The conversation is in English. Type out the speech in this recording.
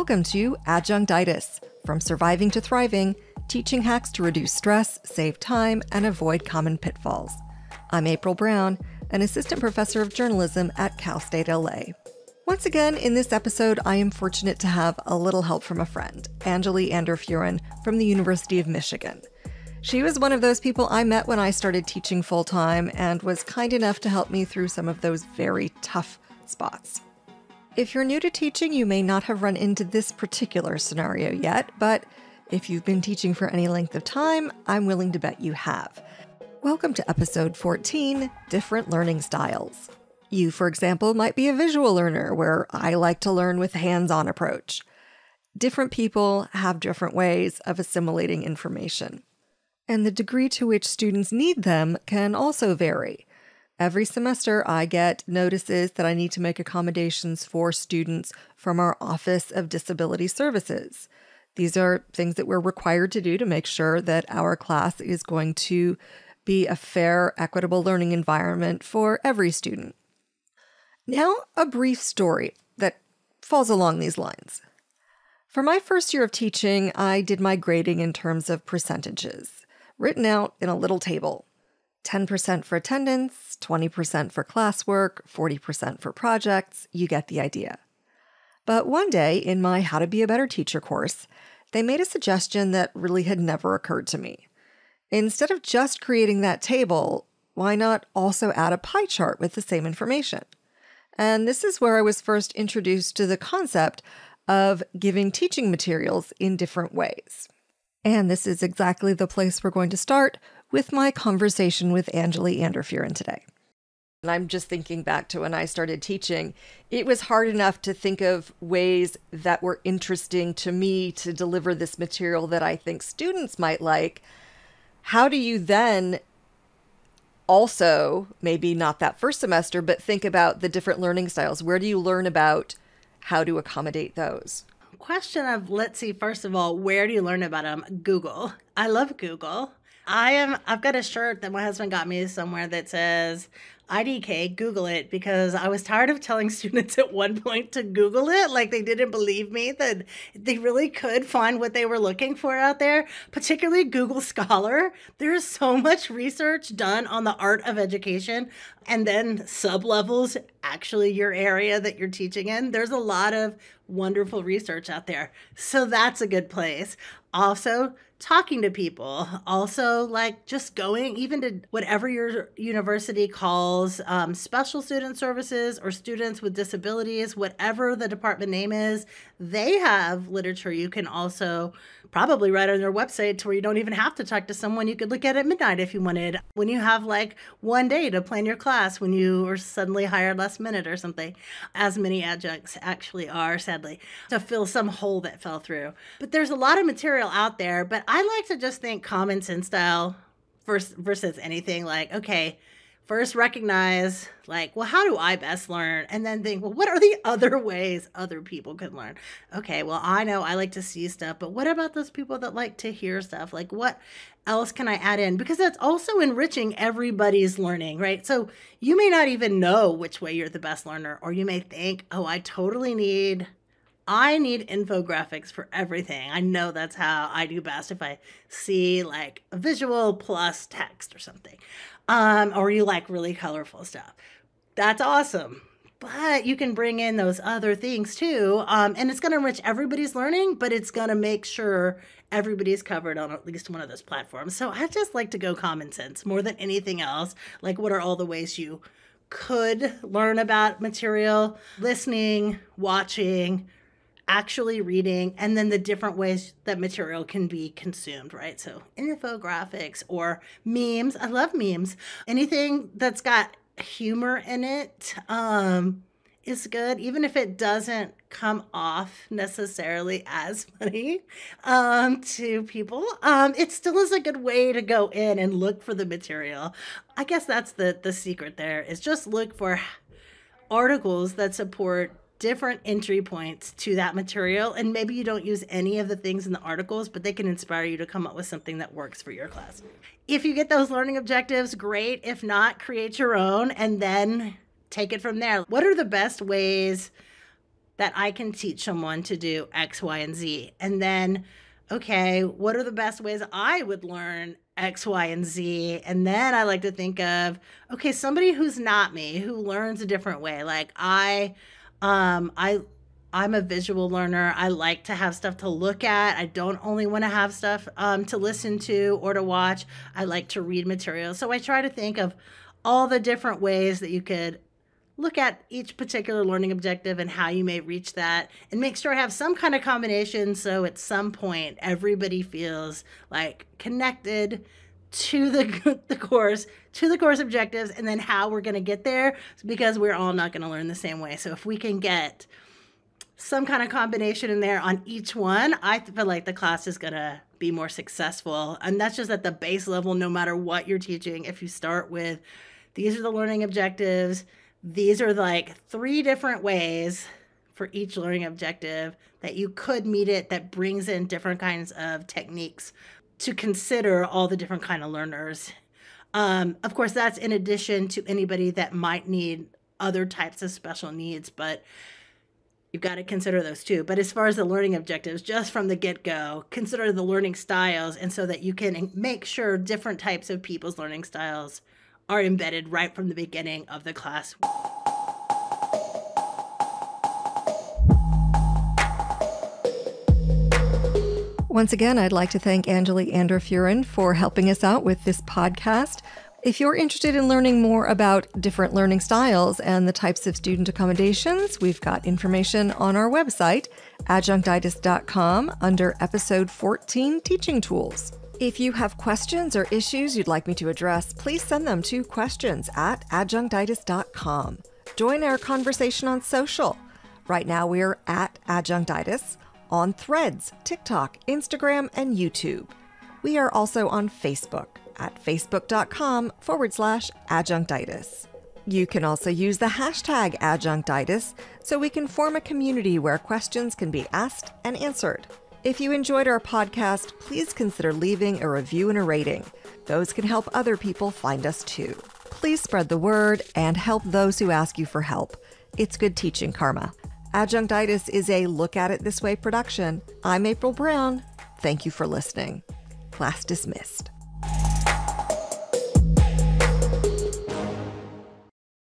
Welcome to Adjunctitis, from surviving to thriving, teaching hacks to reduce stress, save time, and avoid common pitfalls. I'm April Brown, an assistant professor of journalism at Cal State LA. Once again, in this episode, I am fortunate to have a little help from a friend, Anjali Anderfuren from the University of Michigan. She was one of those people I met when I started teaching full-time and was kind enough to help me through some of those very tough spots. If you're new to teaching, you may not have run into this particular scenario yet, but if you've been teaching for any length of time, I'm willing to bet you have. Welcome to episode 14, Different Learning Styles. You, for example, might be a visual learner, where I like to learn with a hands-on approach. Different people have different ways of assimilating information, and the degree to which students need them can also vary. Every semester, I get notices that I need to make accommodations for students from our Office of Disability Services. These are things that we're required to do to make sure that our class is going to be a fair, equitable learning environment for every student. Now, a brief story that falls along these lines. For my first year of teaching, I did my grading in terms of percentages, written out in a little table. 10% for attendance, 20% for classwork, 40% for projects. You get the idea. But one day in my How to Be a Better Teacher course, they made a suggestion that really had never occurred to me. Instead of just creating that table, why not also add a pie chart with the same information? And this is where I was first introduced to the concept of giving teaching materials in different ways. And this is exactly the place we're going to start with my conversation with Anjali Anderfuren today. And I'm just thinking back to when I started teaching, it was hard enough to think of ways that were interesting to me to deliver this material that I think students might like. How do you then also, maybe not that first semester, but think about the different learning styles? Where do you learn about how to accommodate those? Question of, let's see, first of all, where do you learn about them? Google. I love Google. I've got a shirt that my husband got me somewhere that says IDK, Google it, because I was tired of telling students at one point to Google it. Like, they didn't believe me that they really could find what they were looking for out there, particularly Google Scholar. There's so much research done on the art of education, and then sub-levels, actually your area that you're teaching in. There's a lot of wonderful research out there. So that's a good place. Also, talking to people, also like just going even to whatever your university calls special student services or students with disabilities, whatever the department name is, they have literature you can also probably write on their website to where you don't even have to talk to someone. You could look at it at midnight if you wanted. When you have like one day to plan your class, when you are suddenly hired last minute or something, as many adjuncts actually are, sadly, to fill some hole that fell through. But there's a lot of material out there, but I like to just think common sense style versus anything like, okay, first recognize like, well, how do I best learn? And then think, well, what are the other ways other people could learn? Okay, well, I know I like to see stuff, but what about those people that like to hear stuff? Like, what else can I add in? Because that's also enriching everybody's learning, right? So you may not even know which way you're the best learner, or you may think, oh, I need infographics for everything. I know that's how I do best if I see like a visual plus text or something. Or you like really colorful stuff. That's awesome. But you can bring in those other things too. And it's going to enrich everybody's learning, but it's going to make sure everybody's covered on at least one of those platforms. So I just like to go common sense more than anything else. Like, what are all the ways you could learn about material, listening, watching, actually reading, and then the different ways that material can be consumed, right? So infographics or memes. I love memes. Anything that's got humor in it is good, even if it doesn't come off necessarily as funny to people. It still is a good way to go in and look for the material. I guess that's the secret there, is just look for articles that support different entry points to that material. And maybe you don't use any of the things in the articles, but they can inspire you to come up with something that works for your class. If you get those learning objectives, great. If not, create your own and then take it from there. What are the best ways that I can teach someone to do X, Y, and Z? And then, okay, what are the best ways I would learn X, Y, and Z? And then I like to think of, okay, somebody who's not me, who learns a different way. Like I'm a visual learner. I like to have stuff to look at. I don't only want to have stuff to listen to or to watch. I like to read material. So I try to think of all the different ways that you could look at each particular learning objective and how you may reach that, and make sure I have some kind of combination so at some point everybody feels like connected to the course objectives, and then how we're going to get there, because we're all not going to learn the same way. So if we can get some kind of combination in there on each one, I feel like the class is going to be more successful. And that's just at the base level, no matter what you're teaching. If you start with, these are the learning objectives, these are like 3 different ways for each learning objective that you could meet it, that brings in different kinds of techniques to consider all the different kind of learners. Of course, that's in addition to anybody that might need other types of special needs, but you've got to consider those too. But as far as the learning objectives, just from the get-go, consider the learning styles, and so that you can make sure different types of people's learning styles are embedded right from the beginning of the class. Once again, I'd like to thank Anjali Anderfuren for helping us out with this podcast. If you're interested in learning more about different learning styles and the types of student accommodations, we've got information on our website, adjunctitis.com, under episode 14, Teaching Tools. If you have questions or issues you'd like me to address, please send them to questions@adjunctitis.com. Join our conversation on social. Right now we're at Adjunctitis on Threads, TikTok, Instagram, and YouTube. We are also on Facebook at facebook.com/adjunctitis. You can also use the hashtag Adjunctitis so we can form a community where questions can be asked and answered. If you enjoyed our podcast, please consider leaving a review and a rating. Those can help other people find us too. Please spread the word and help those who ask you for help. It's good teaching karma. Adjunctitis is a Look at It This Way production. I'm April Brown. Thank you for listening. Class dismissed.